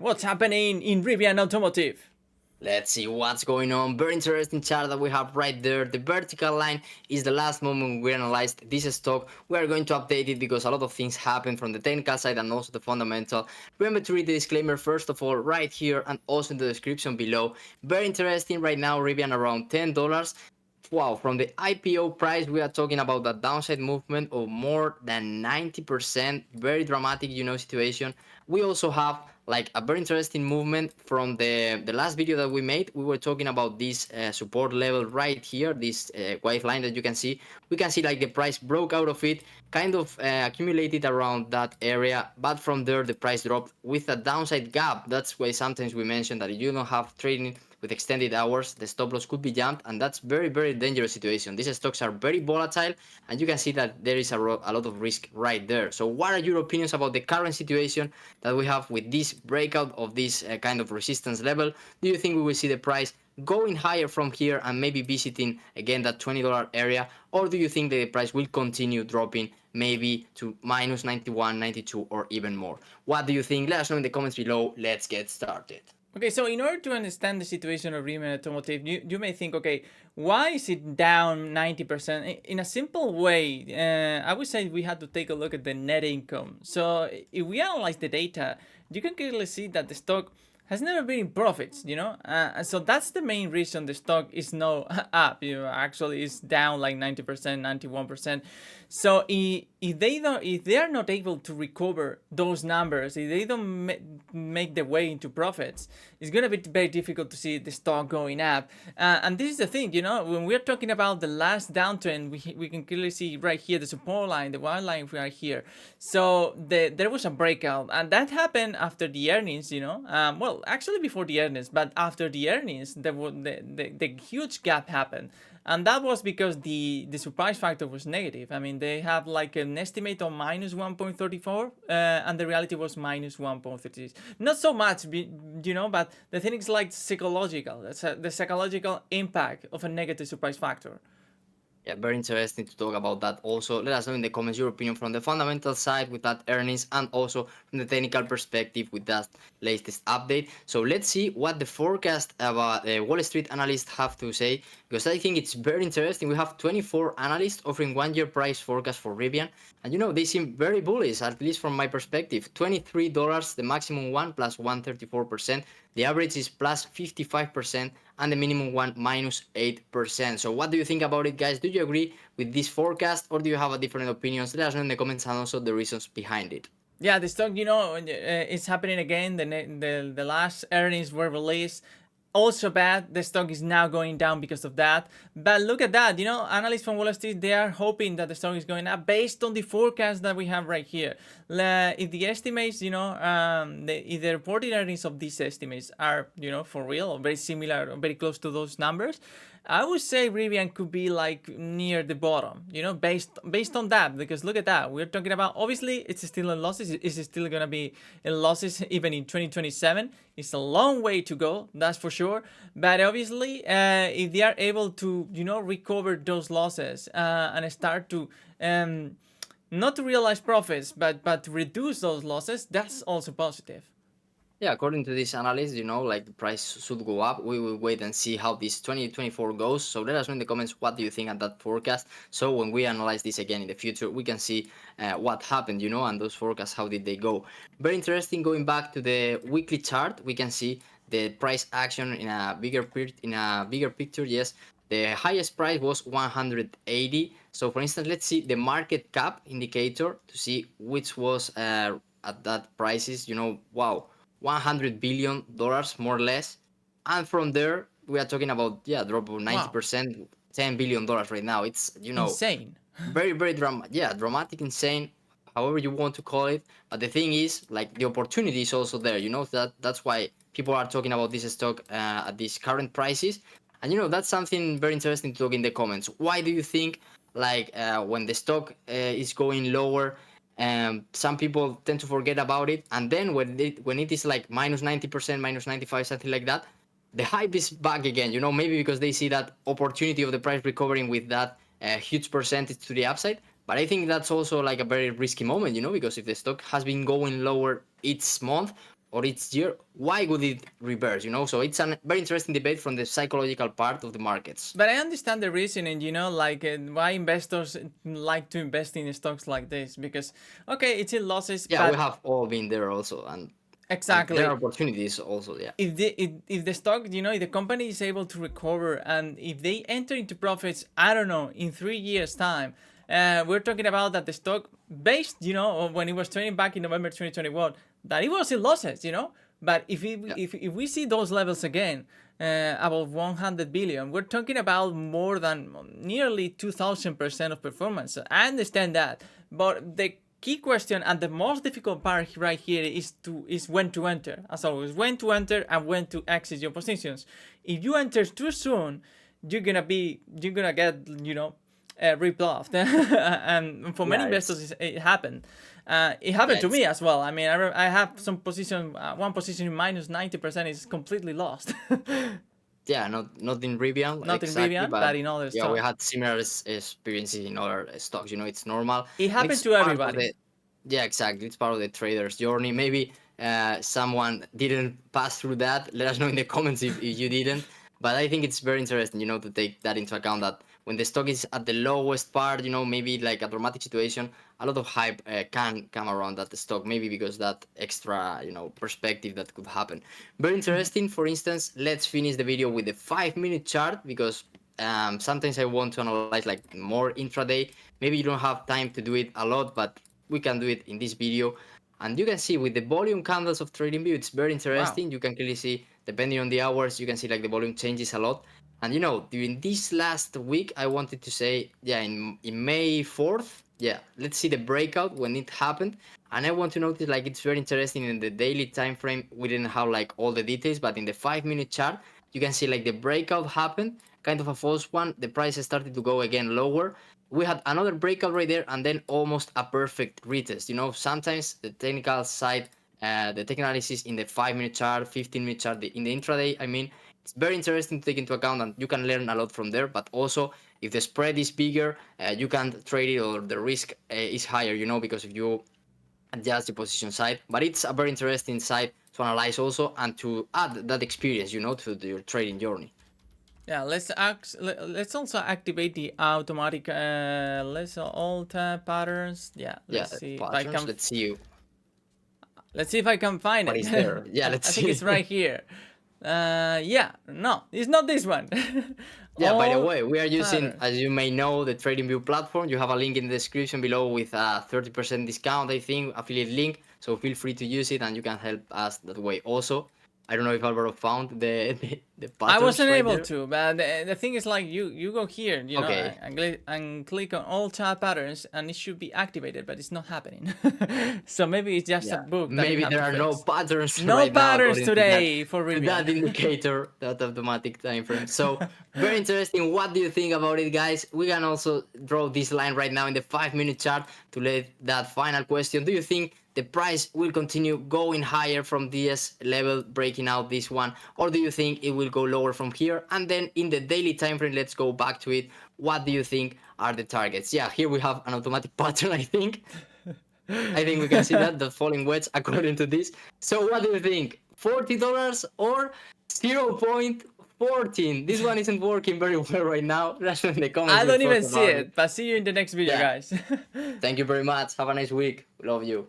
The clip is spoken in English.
What's happening in Rivian Automotive? Let's see what's going on. Very interesting chart that we have right there. The vertical line is the last moment we analyzed this stock. We are going to update it because a lot of things happen from the technical side and also the fundamental. Remember to read the disclaimer first of all right here and also in the description below. Very interesting right now, Rivian around $10. Wow, from the IPO price, we are talking about a downside movement of more than 90%. Very dramatic, situation. We also have like a very interesting movement from the last video that we made. We were talking about this support level right here, this white line that you can see. We can see like the price broke out of it, kind of accumulated around that area, but from there the price dropped with a downside gap. That's why sometimes we mention that if you don't have trading with extended hours, the stop loss could be jumped, and that's very dangerous situation. These stocks are very volatile, and you can see that there is a lot of risk right there. So what are your opinions about the current situation that we have with this breakout of this kind of resistance level? Do you think we will see the price going higher from here and maybe visiting again that $20 area, or do you think the price will continue dropping maybe to minus 91, 92, or even more? What do you think? Let us know in the comments below. Let's get started. Okay, so in order to understand the situation of Rivian Automotive, you may think, okay, why is it down 90%? In a simple way, I would say we had to take a look at the net income. So if we analyze the data, you can clearly see that the stock has never been in profits, so that's the main reason the stock is no up. Actually it's down like 90%, 91%. So if they are not able to recover those numbers, if they don't make the way into profits, it's gonna be very difficult to see the stock going up. And this is the thing, when we're talking about the last downtrend, we can clearly see right here the support line, the white line right here. So there was a breakout, and that happened after the earnings. Well, actually before the earnings, but after the earnings, the huge gap happened. And that was because the surprise factor was negative. I mean, they have like an estimate of minus 1.34, and the reality was minus 1.36. Not so much, but the thing is like psychological. The psychological impact of a negative surprise factor. Yeah, very interesting to talk about that also. Let us know in the comments your opinion from the fundamental side with that earnings and also from the technical perspective with that latest update. So let's see what the forecast about Wall Street analysts have to say, because I think it's very interesting. We have 24 analysts offering 1 year price forecast for Rivian, and they seem very bullish, at least from my perspective. $23, the maximum one, plus 134%. The average is plus 55%, and the minimum one minus 8%. So what do you think about it, guys? Do you agree with this forecast, or do you have a different opinions? Let us know in the comments and also the reasons behind it. Yeah, the stock, it's happening again. The last earnings were released. Also bad. The stock is now going down because of that. But look at that. Analysts from Wall Street, they are hoping that the stock is going up based on the forecast that we have right here. If the estimates, if the reported earnings of these estimates are, for real or very similar or very close to those numbers, I would say Rivian could be like near the bottom, based on that. Because look at that, we're talking about, obviously it's still in losses. It's still gonna be in losses even in 2027. It's a long way to go, that's for sure. But obviously, if they are able to, recover those losses and start to not to realize profits, but reduce those losses, that's also positive. Yeah, according to this analyst, like the price should go up. We will wait and see how this 2024 goes. So let us know in the comments what do you think at that forecast. So when we analyze this again in the future, we can see what happened, and those forecasts, how did they go. Very interesting. Going back to the weekly chart, we can see the price action in a bigger picture. Yes, the highest price was 180. So for instance, let's see the market cap indicator to see which was at that prices. Wow. $100 billion more or less, and from there we are talking about drop of Wow, 90%, $10 billion right now. It's insane. very dramatic, insane, however you want to call it. But the thing is, like, the opportunity is also there. That's why people are talking about this stock at these current prices, and that's something very interesting to talk in the comments. Why do you think, like, when the stock is going lower, some people tend to forget about it, and then when it is like minus 90%, minus 95, something like that, the hype is back again, maybe because they see that opportunity of the price recovering with that huge percentage to the upside. But I think that's also like a very risky moment, because if the stock has been going lower each month, or each year, why would it reverse? So it's a very interesting debate from the psychological part of the markets. But I understand the reasoning, like why investors like to invest in stocks like this, because okay, it's in losses, Yeah, we but have all been there also, and there are exactly, opportunities also. Yeah. if the stock, if the company is able to recover, and if they enter into profits, I don't know, in 3 years time, we're talking about that the stock based, when it was trading back in November 2021, that it was in losses, but Yeah. if we see those levels again, above 100 billion, we're talking about more than nearly 2000% of performance. I understand that, but the key question and the most difficult part right here is when to enter. As always, when to enter and when to exit your positions. If you enter too soon, you're gonna get ripped off. And for many Yeah, it's investors, it happened. It happened yeah, to it's me as well. I mean, I have some position, one position in minus 90% is completely lost. yeah, not in Rivian Not in exactly, Rivian, but but in other yeah, we stocks. had similar experiences in other stocks. It's normal, It and happened it's to part of everybody. the yeah, exactly. It's part of the trader's journey. Maybe someone didn't pass through that. Let us know in the comments if you didn't. But I think it's very interesting, to take that into account, that when the stock is at the lowest part, maybe like a dramatic situation, a lot of hype can come around that stock, maybe because that extra, perspective that could happen. Very interesting. For instance, let's finish the video with the 5-minute chart, because sometimes I want to analyze like more intraday. Maybe you don't have time to do it a lot, but we can do it in this video. And you can see with the volume candles of TradingView, it's very Wow. interesting. You can clearly see, depending on the hours, you can see like the volume changes a lot. And during this last week, I wanted to say, yeah, in May 4th, yeah, let's see the breakout when it happened. And I want to notice like it's very interesting in the daily time frame. We didn't have like all the details, but in the 5-minute chart, you can see like the breakout happened, kind of a false one. The price started to go again lower. We had another breakout right there, and then almost a perfect retest. Sometimes the technical side, the technical analysis in the 5-minute chart, 15-minute chart, in the intraday, I mean, it's very interesting to take into account, and you can learn a lot from there. But also, if the spread is bigger, you can trade it, or the risk is higher, because if you adjust the position side. But it's a very interesting side to analyze also, and to add that experience, to your trading journey. Yeah, let's also activate the automatic let's alt patterns. Yeah, Yeah, let's see if I patterns. can let's see if I can find What it. is there. Yeah, let's I think see. it's right here. Yeah, no, it's not this one. Yeah, by the All way, we are using, patterns. as you may know, the TradingView platform. You have a link in the description below with a 30% discount, I think, affiliate link. So feel free to use it, and you can help us that way also. I don't know if Alvaro found the I patterns wasn't right able there. to, but the thing is, like, you go here, Okay, and click on all chat patterns, and it should be activated, but it's not happening. So maybe it's just a yeah. bug that you Maybe have there to are no fix. patterns No right now patterns according to that today for to that Rivian. indicator, that automatic time frame. So very interesting. What do you think about it, guys? We can also draw this line right now in the 5-minute chart to let that final question. Do you think the price will continue going higher from this level, breaking out this one, or do you think it will go lower from here? And then in the daily time frame, let's go back to it. What do you think are the targets? Yeah, here we have an automatic pattern, I think. I think we can see that the falling wedge according to this. So what do you think? $40 or 0.14? This one isn't working very well right now. Let in the comments I your don't even thoughts see about it. it, but see you in the next video, Yeah. guys. Thank you very much. Have a nice week. We love you.